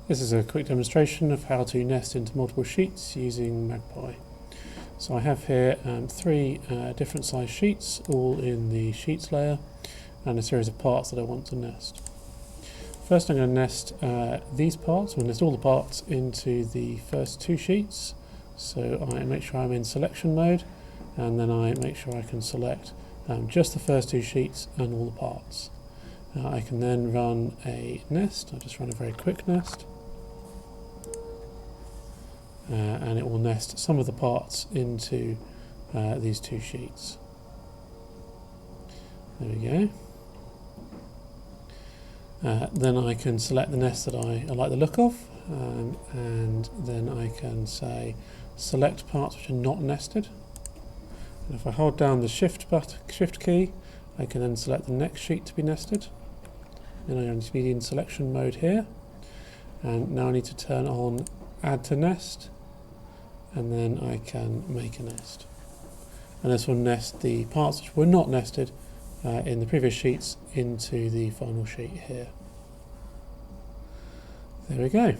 This is a quick demonstration of how to nest into multiple sheets using Magpie. So I have here three different size sheets, all in the sheets layer, and a series of parts that I want to nest. First I'm going to nest these parts. I'm going to nest all the parts into the first two sheets. So I make sure I'm in selection mode, and then I make sure I can select just the first two sheets and all the parts. I can then run a nest. I'll just run a very quick nest. And it will nest some of the parts into these two sheets. There we go. Then I can select the nest that I like the look of, and then I can say select parts which are not nested. And if I hold down the shift key, I can then select the next sheet to be nested. Then I need to be in selection mode here, and now I need to turn on add to nest, and then I can make a nest. And this will nest the parts which were not nested in the previous sheets into the final sheet here. There we go.